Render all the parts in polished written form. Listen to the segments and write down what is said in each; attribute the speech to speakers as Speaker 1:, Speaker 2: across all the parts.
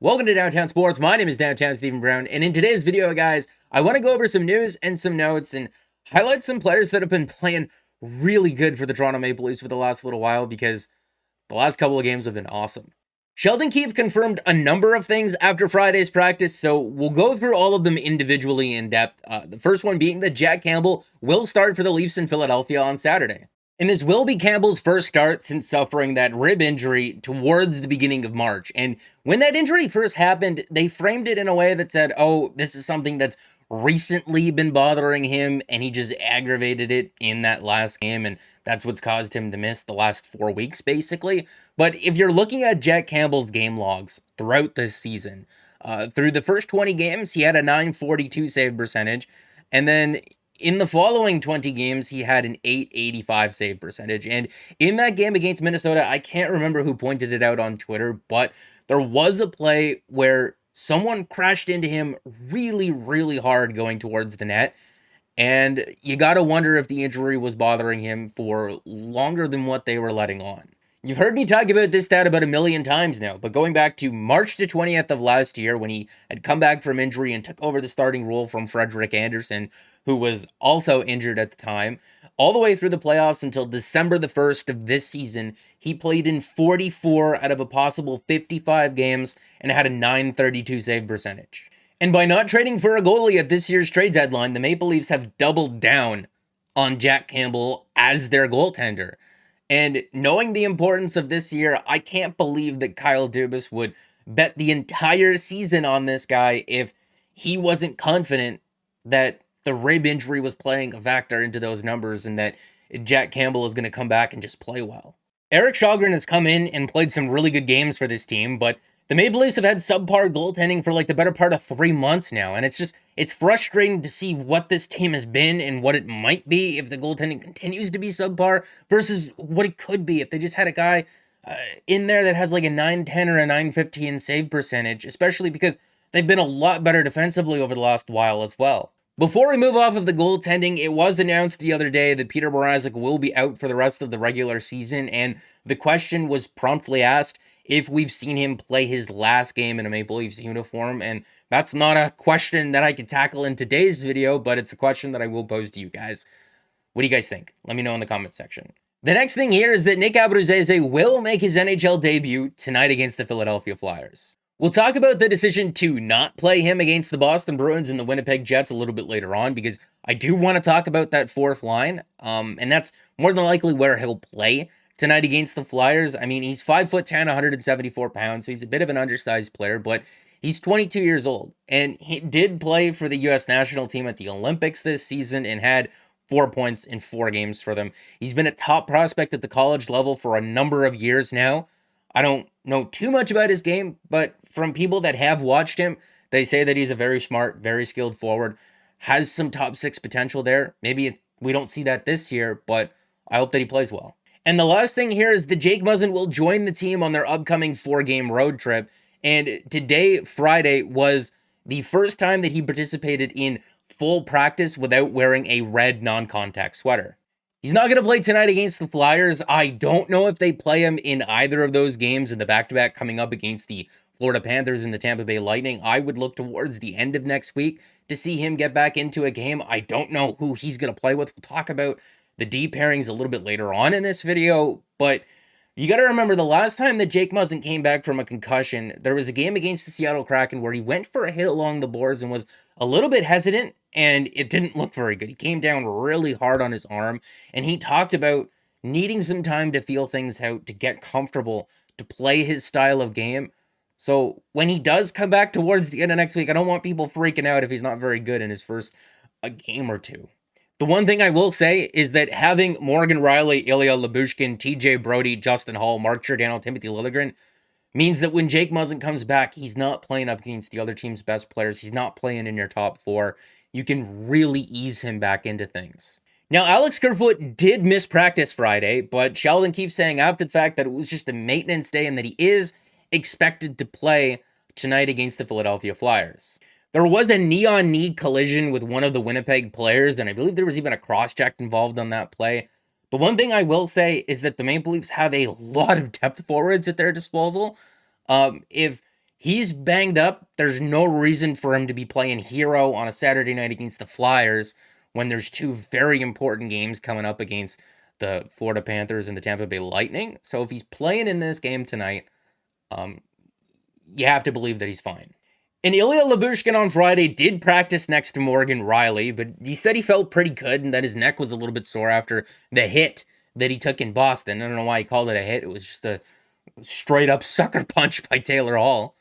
Speaker 1: Welcome to Downtown Sports. My name is Downtown Stephen Brown, and in today's video, guys, I want to go over some news and some notes and highlight some players that have been playing really good for the Toronto Maple Leafs for the last little while because the last couple of games have been awesome. Sheldon Keefe confirmed a number of things after Friday's practice, so we'll go through all of them individually in depth. The first one being that Jack Campbell will start for the Leafs in Philadelphia on Saturday. And this will be Campbell's first start since suffering that rib injury towards the beginning of March. And when that injury first happened, they framed it in a way that said, oh, this is something that's recently been bothering him, and he just aggravated it in that last game, and that's what's caused him to miss the last 4 weeks, basically. But if you're looking at Jack Campbell's game logs throughout this season, through the first 20 games, he had a .942 save percentage, and then in the following 20 games, he had an .885 save percentage. And in that game against Minnesota, I can't remember who pointed it out on Twitter, but there was a play where someone crashed into him really, really hard going towards the net. And you got to wonder if the injury was bothering him for longer than what they were letting on. You've heard me talk about this stat about a million times now, but going back to March the 20th of last year when he had come back from injury and took over the starting role from Frederik Andersen, who was also injured at the time, all the way through the playoffs until December the 1st of this season, he played in 44 out of a possible 55 games and had a .932 save percentage. And by not trading for a goalie at this year's trade deadline, the Maple Leafs have doubled down on Jack Campbell as their goaltender. And knowing the importance of this year, I can't believe that Kyle Dubas would bet the entire season on this guy if he wasn't confident that the rib injury was playing a factor into those numbers and that Jack Campbell is going to come back and just play well. Erik Källgren has come in and played some really good games for this team, but the Maple Leafs have had subpar goaltending for like the better part of 3 months now, and it's frustrating to see what this team has been and what it might be if the goaltending continues to be subpar versus what it could be if they just had a guy in there that has like a .910 or a .915 save percentage, especially because they've been a lot better defensively over the last while as well. Before we move off of the goaltending, it was announced the other day that Peter Mrazek will be out for the rest of the regular season, and the question was promptly asked if we've seen him play his last game in a Maple Leafs uniform, and that's not a question that I could tackle in today's video, but it's a question that I will pose to you guys. What do you guys think? Let me know in the comment section. The next thing here is that Nick Abruzzese will make his NHL debut tonight against the Philadelphia Flyers. We'll talk about the decision to not play him against the Boston Bruins and the Winnipeg Jets a little bit later on, because I do want to talk about that fourth line, and that's more than likely where he'll play tonight against the Flyers. I mean, he's 5'10", 174 pounds, so he's a bit of an undersized player, but he's 22 years old, and he did play for the U.S. national team at the Olympics this season and had 4 points in 4 games for them. He's been a top prospect at the college level for a number of years now. I don't know too much about his game, but from people that have watched him, they say that he's a very smart, very skilled forward, has some top 6 potential there. Maybe we don't see that this year, but I hope that he plays well. And the last thing here is that Jake Muzzin will join the team on their upcoming 4-game road trip. And today, Friday, was the first time that he participated in full practice without wearing a red non-contact sweater. He's not going to play tonight against the Flyers. I don't know if they play him in either of those games in the back-to-back coming up against the Florida Panthers and the Tampa Bay Lightning. I would look towards the end of next week to see him get back into a game. I don't know who he's going to play with. We'll talk about the D pairings a little bit later on in this video, but you got to remember the last time that Jake Muzzin came back from a concussion, there was a game against the Seattle Kraken where he went for a hit along the boards and was a little bit hesitant, and it didn't look very good. He came down really hard on his arm, and he talked about needing some time to feel things out, to get comfortable, to play his style of game. So when he does come back towards the end of next week, I don't want people freaking out if he's not very good in his first game or two. The one thing I will say is that having Morgan Rielly, Ilya Lyubushkin, TJ Brody, Justin Hall, Mark Giordano, Timothy Liljegren means that when Jake Muzzin comes back, he's not playing up against the other team's best players. He's not playing in your top 4. You can really ease him back into things. Now, Alex Kerfoot did miss practice Friday, but Sheldon Keefe saying after the fact that it was just a maintenance day and that he is expected to play tonight against the Philadelphia Flyers. There was a knee-on-knee collision with one of the Winnipeg players, and I believe there was even a cross-check involved on that play. The one thing I will say is that the Maple Leafs have a lot of depth forwards at their disposal. If He's banged up. There's no reason for him to be playing hero on a Saturday night against the Flyers when there's two very important games coming up against the Florida Panthers and the Tampa Bay Lightning. So if he's playing in this game tonight, you have to believe that he's fine. And Ilya Lyubushkin on Friday did practice next to Morgan Rielly, but he said he felt pretty good and that his neck was a little bit sore after the hit that he took in Boston. I don't know why he called it a hit. It was just a straight up sucker punch by Taylor Hall.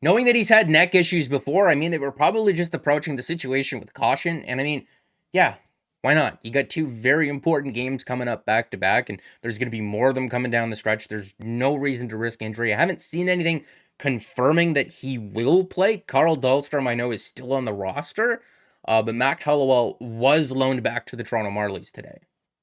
Speaker 1: Knowing that he's had neck issues before, I mean, they were probably just approaching the situation with caution. And I mean, yeah, why not? You got two very important games coming up back to back, and there's going to be more of them coming down the stretch. There's no reason to risk injury. I haven't seen anything confirming that he will play. Carl Dahlstrom, I know, is still on the roster, but Mac Hollowell was loaned back to the Toronto Marlies today.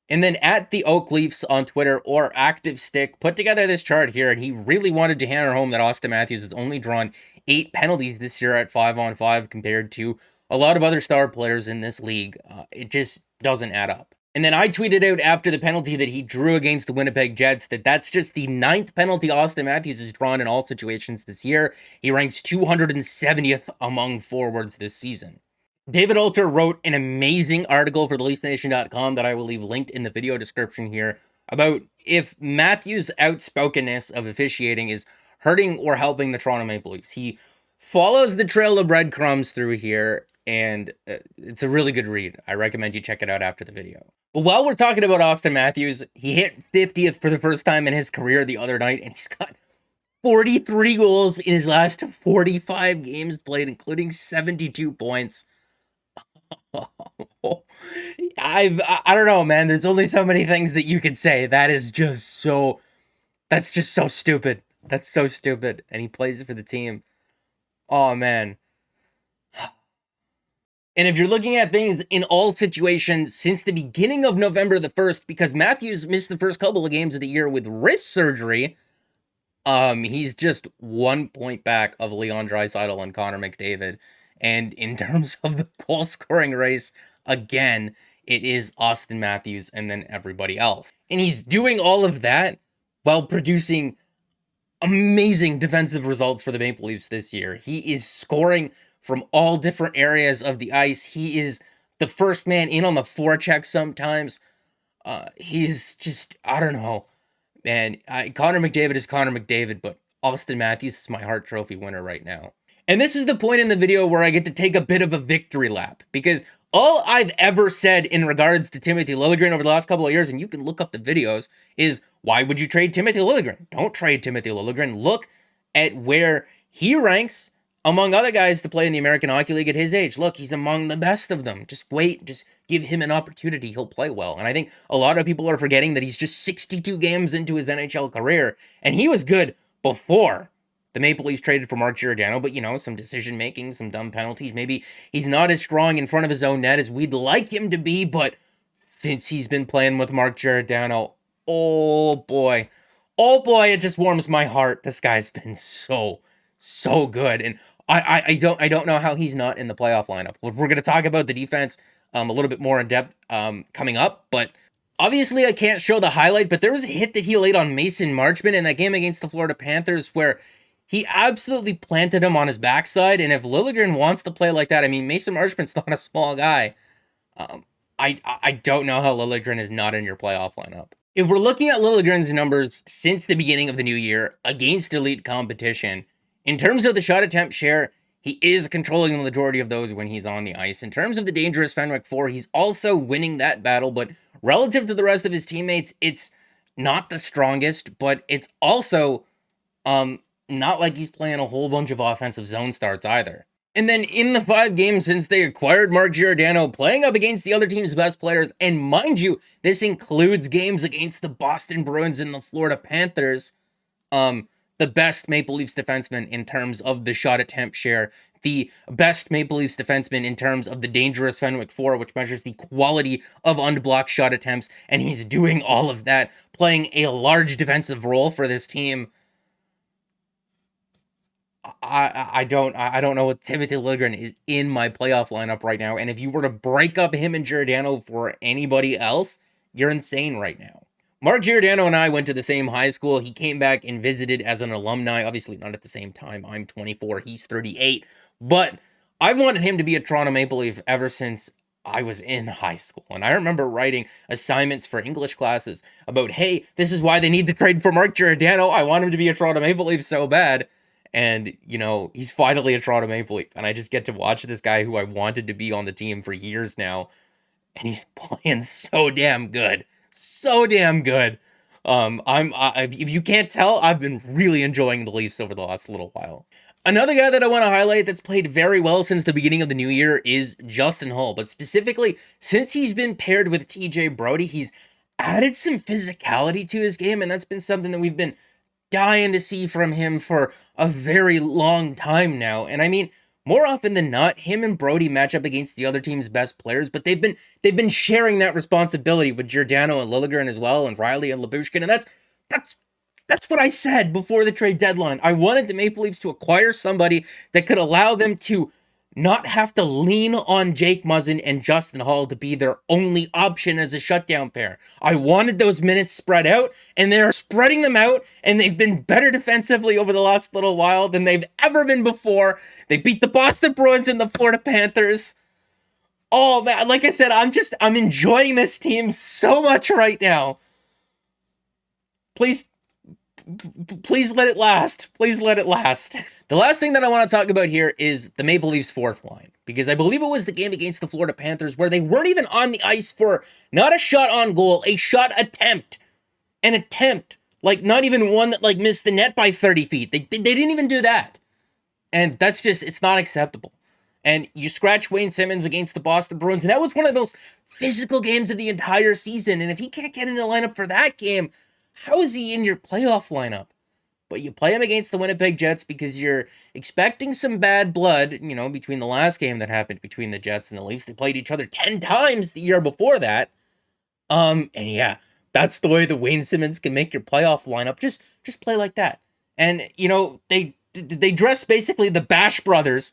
Speaker 1: And then at the Oak Leafs on Twitter, or Active Stick, put together this chart here, and he really wanted to hammer home that Auston Matthews has only drawn 8 penalties this year at 5-on-5 compared to a lot of other star players in this league. It just doesn't add up. And then I tweeted out after the penalty that he drew against the Winnipeg Jets that that's just the 9th penalty Auston Matthews has drawn in all situations this year. He ranks 270th among forwards this season. David Alter wrote an amazing article for TheLeafsNation.com that I will leave linked in the video description here about if Matthews' outspokenness of officiating is hurting or helping the Toronto Maple Leafs. He follows the trail of breadcrumbs through here, and it's a really good read. I recommend you check it out after the video. But while we're talking about Auston Matthews, he hit 50th for the first time in his career the other night, and he's got 43 goals in his last 45 games played, including 72 points. I don't know, man. There's only so many things that you could say. That's just so stupid. That's so stupid. And he plays it for the team. Oh, man. And if you're looking at things in all situations since the beginning of November the 1st, because Matthews missed the first couple of games of the year with wrist surgery, he's just 1 point back of Leon Draisaitl and Connor McDavid. And in terms of the goal-scoring race, again, it is Auston Matthews and then everybody else. And he's doing all of that while producing amazing defensive results for the Maple Leafs this year. He is scoring from all different areas of the ice. He is the first man in on the forecheck sometimes. He's just, I don't know, man. Connor McDavid is Connor McDavid, but Auston Matthews is my Hart Trophy winner right now. And this is the point in the video where I get to take a bit of a victory lap, because all I've ever said in regards to Timothy Liljegren over the last couple of years, and you can look up the videos, is why would you trade Timothy Liljegren? Don't trade Timothy Liljegren. Look at where he ranks among other guys to play in the American Hockey League at his age. Look, he's among the best of them. Just wait, just give him an opportunity. He'll play well. And I think a lot of people are forgetting that he's just 62 games into his NHL career, and he was good before the Maple Leafs traded for Mark Giordano, but, you know, some decision-making, some dumb penalties. Maybe he's not as strong in front of his own net as we'd like him to be, but since he's been playing with Mark Giordano, oh boy, it just warms my heart. This guy's been so good, and I don't know how he's not in the playoff lineup. We're going to talk about the defense a little bit more in depth coming up, but obviously I can't show the highlight, but there was a hit that he laid on Mason Marchment in that game against the Florida Panthers where he absolutely planted him on his backside, and if Liljegren wants to play like that, I mean, Mason Marchment's not a small guy. I don't know how Liljegren is not in your playoff lineup. If we're looking at Liljegren's numbers since the beginning of the new year against elite competition, in terms of the shot attempt share, he is controlling the majority of those when he's on the ice. In terms of the dangerous Fenwick 4, he's also winning that battle, but relative to the rest of his teammates, it's not the strongest, but it's also not like he's playing a whole bunch of offensive zone starts either. And then in the 5 games since they acquired Mark Giordano, playing up against the other team's best players, and mind you, this includes games against the Boston Bruins and the Florida Panthers, the best Maple Leafs defenseman in terms of the shot attempt share, the best Maple Leafs defenseman in terms of the dangerous Fenwick 4, which measures the quality of unblocked shot attempts, and he's doing all of that, playing a large defensive role for this team. I don't know what Timothy Liljegren is in my playoff lineup right now, and if you were to break up him and Giordano for anybody else, you're insane right now. Mark Giordano and I went to the same high school. He came back and visited as an alumni. Obviously, not at the same time. I'm 24, he's 38. But I've wanted him to be a Toronto Maple Leaf ever since I was in high school. And I remember writing assignments for English classes about, hey, this is why they need to trade for Mark Giordano. I want him to be a Toronto Maple Leaf so bad. And, you know, he's finally a Toronto Maple Leaf. And I just get to watch this guy who I wanted to be on the team for years now. And he's playing so damn good. So damn good. If you can't tell, I've been really enjoying the Leafs over the last little while. Another guy that I want to highlight that's played very well since the beginning of the new year is Justin Holl. But specifically, since he's been paired with TJ Brodie, he's added some physicality to his game, and that's been something that we've been dying to see from him for a very long time now. And I mean, more often than not, him and Brodie match up against the other team's best players, but they've been sharing that responsibility with Giordano and Liljegren as well, and Riley and Lyubushkin, and that's what I said before the trade deadline. I wanted the Maple Leafs to acquire somebody that could allow them to not have to lean on Jake Muzzin and Justin Holl to be their only option as a shutdown pair. I wanted those minutes spread out, and they're spreading them out, and they've been better defensively over the last little while than they've ever been before. They beat the Boston Bruins and the Florida Panthers. All that, like I said, I'm enjoying this team so much right now. Please let it last. Please let it last. The last thing that I want to talk about here is the Maple Leafs' fourth line, because I believe it was the game against the Florida Panthers where they weren't even on the ice for not a shot on goal, a shot attempt. An attempt. Like, not even one that, like, missed the net by 30 feet. They didn't even do that. And that's just, it's not acceptable. And you scratch Wayne Simmonds against the Boston Bruins, and that was one of the most physical games of the entire season. And if he can't get in the lineup for that game, how is he in your playoff lineup? But you play him against the Winnipeg Jets because you're expecting some bad blood, you know, between the last game that happened between the Jets and the Leafs. They played each other 10 times the year before that. And yeah, that's the way the Wayne Simmonds can make your playoff lineup. Just play like that. And, you know, they dress basically the Bash Brothers,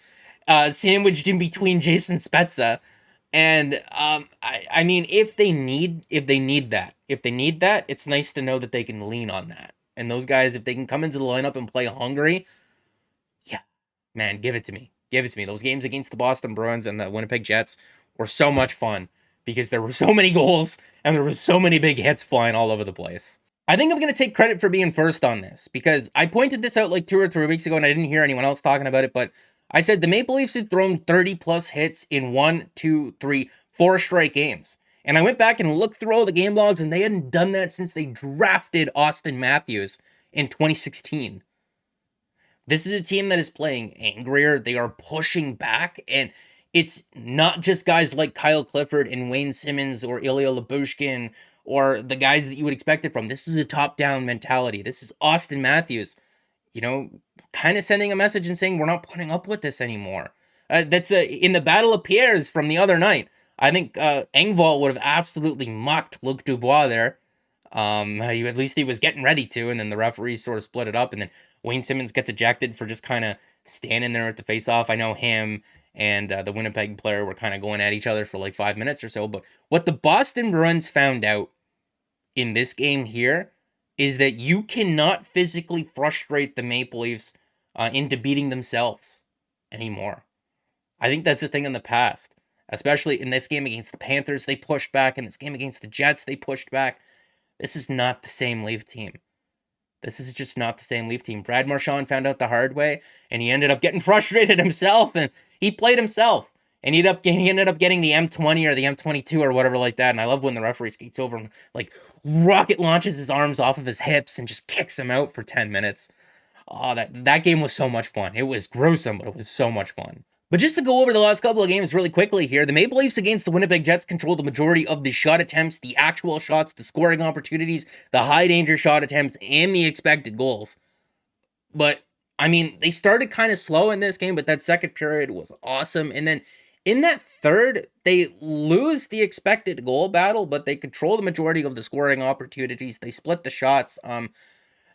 Speaker 1: sandwiched in between Jason Spezza. And I mean, if they need that, it's nice to know that they can lean on that. And those guys, if they can come into the lineup and play hungry, yeah, man, give it to me. Give it to me. Those games against the Boston Bruins and the Winnipeg Jets were so much fun because there were so many goals and there were so many big hits flying all over the place. I think I'm going to take credit for being first on this because I pointed this out like 2 or 3 weeks ago and I didn't hear anyone else talking about it, but I said the Maple Leafs had thrown 30 plus hits in 1, 2, 3, 4 straight games. And I went back and looked through all the game logs, and they hadn't done that since they drafted Auston Matthews in 2016. This is a team that is playing angrier. They are pushing back, and it's not just guys like Kyle Clifford and Wayne Simmonds or Ilya Lyubushkin or the guys that you would expect it from. This is a top-down mentality. This is Auston Matthews, you know, kind of sending a message and saying, we're not putting up with this anymore. That's in the Battle of Pierres from the other night. I think Engvall would have absolutely mocked Luc Dubois there. At least he was getting ready to, and then the referees sort of split it up, and then Wayne Simmonds gets ejected for just kind of standing there at the face-off. I know him and the Winnipeg player were kind of going at each other for like 5 minutes or so, but what the Boston Bruins found out in this game here is that you cannot physically frustrate the Maple Leafs into beating themselves anymore. I think that's the thing in the past. Especially in this game against the Panthers, they pushed back. In this game against the Jets, they pushed back. This is not the same Leaf team. This is just not the same Leaf team. Brad Marchand found out the hard way, and he ended up getting frustrated himself, and he played himself. And he ended up getting the M20 or the M22 or whatever like that. And I love when the referee skates over and like rocket launches his arms off of his hips and just kicks him out for 10 minutes. Oh, that game was so much fun. It was gruesome, but it was so much fun. But just to go over the last couple of games really quickly here, the Maple Leafs against the Winnipeg Jets controlled the majority of the shot attempts, the actual shots, the scoring opportunities, the high-danger shot attempts, and the expected goals. But, I mean, they started kind of slow in this game, but that second period was awesome. And then in that third, they lose the expected goal battle, but they control the majority of the scoring opportunities. They split the shots.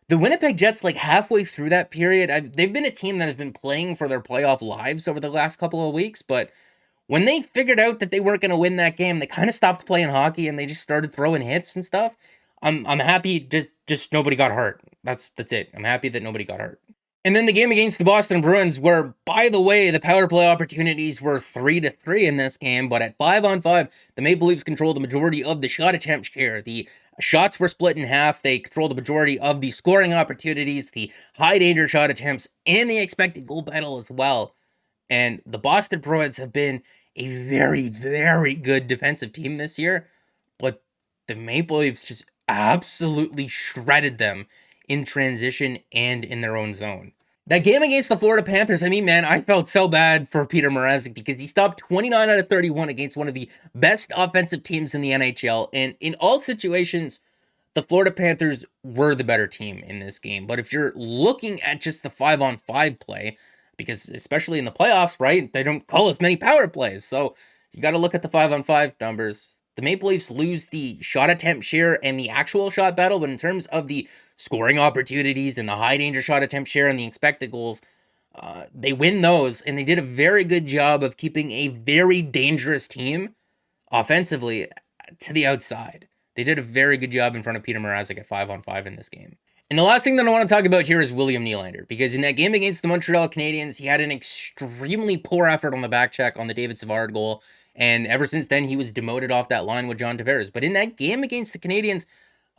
Speaker 1: The Winnipeg Jets, like halfway through that period, they've been a team that has been playing for their playoff lives over the last couple of weeks, but when they figured out that they weren't going to win that game, they kind of stopped playing hockey and they just started throwing hits and stuff. I'm happy just nobody got hurt. That's it. I'm happy that nobody got hurt. And then the game against the Boston Bruins, where, by the way, the power play opportunities were 3-3 in this game, but at 5-on-5, the Maple Leafs controlled the majority of the shot attempt share. The shots were split in half. They controlled the majority of the scoring opportunities, the high danger shot attempts, and the expected goal battle as well. And the Boston Bruins have been a very, very good defensive team this year, but the Maple Leafs just absolutely shredded them in transition and in their own zone. That game against the Florida Panthers, I mean, man, I felt so bad for Peter Mrazek because he stopped 29 out of 31 against one of the best offensive teams in the NHL. And in all situations, the Florida Panthers were the better team in this game. But if you're looking at just the 5-on-5 play, because especially in the playoffs, right, they don't call as many power plays. So you got to look at the 5-on-5 numbers. The Maple Leafs lose the shot attempt share and the actual shot battle, but in terms of the scoring opportunities and the high danger shot attempt share and the expected goals, they win those, and they did a very good job of keeping a very dangerous team offensively to the outside. They did a very good job in front of Peter Mrazek at 5-on-5 in this game. And the last thing that I want to talk about here is William Nylander, because in that game against the Montreal Canadiens, he had an extremely poor effort on the back check on the David Savard goal, and ever since then, he was demoted off that line with John Tavares. But in that game against the Canadiens,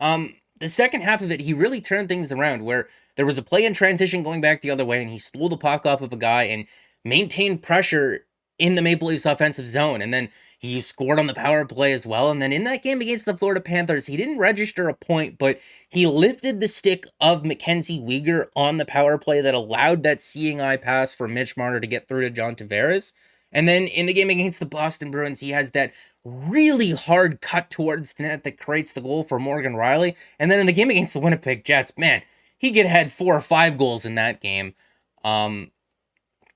Speaker 1: the second half of it, he really turned things around, where there was a play in transition going back the other way, and he stole the puck off of a guy and maintained pressure in the Maple Leafs offensive zone. And then he scored on the power play as well. And then in that game against the Florida Panthers, he didn't register a point, but he lifted the stick of Mackenzie Weegar on the power play that allowed that seeing eye pass for Mitch Marner to get through to John Tavares. And then in the game against the Boston Bruins, he has that really hard cut towards the net that creates the goal for Morgan Rielly. And then in the game against the Winnipeg Jets, man, he could have had 4 or 5 goals in that game.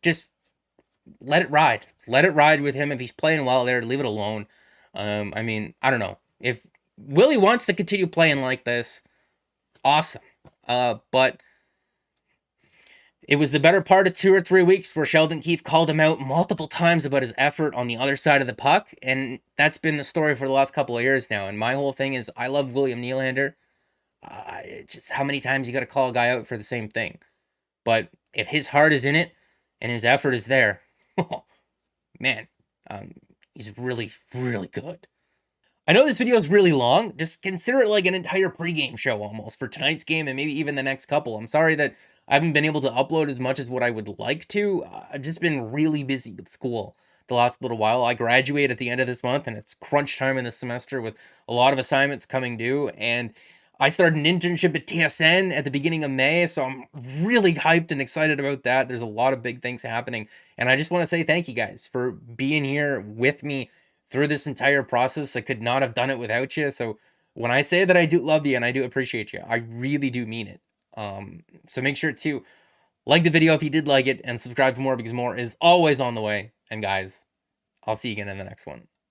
Speaker 1: Just let it ride. Let it ride with him. If he's playing well there, leave it alone. I mean, I don't know. If Willie wants to continue playing like this, awesome. But it was the better part of 2 or 3 weeks where Sheldon Keefe called him out multiple times about his effort on the other side of the puck, and that's been the story for the last couple of years now. And my whole thing is, I love William Nylander. Just how many times you got to call a guy out for the same thing? But if his heart is in it and his effort is there, oh, man, he's really, really good. I know this video is really long. Just consider it like an entire pregame show almost for tonight's game and maybe even the next couple. I'm sorry that I haven't been able to upload as much as what I would like to. I've just been really busy with school the last little while. I graduate at the end of this month, and it's crunch time in the semester with a lot of assignments coming due. And I started an internship at TSN at the beginning of May, so I'm really hyped and excited about that. There's a lot of big things happening, and I just want to say thank you guys for being here with me through this entire process. I could not have done it without you. So when I say that I do love you and I do appreciate you, I really do mean it. So make sure to like the video if you did like it, and subscribe for more, because more is always on the way. And guys, I'll see you again in the next one.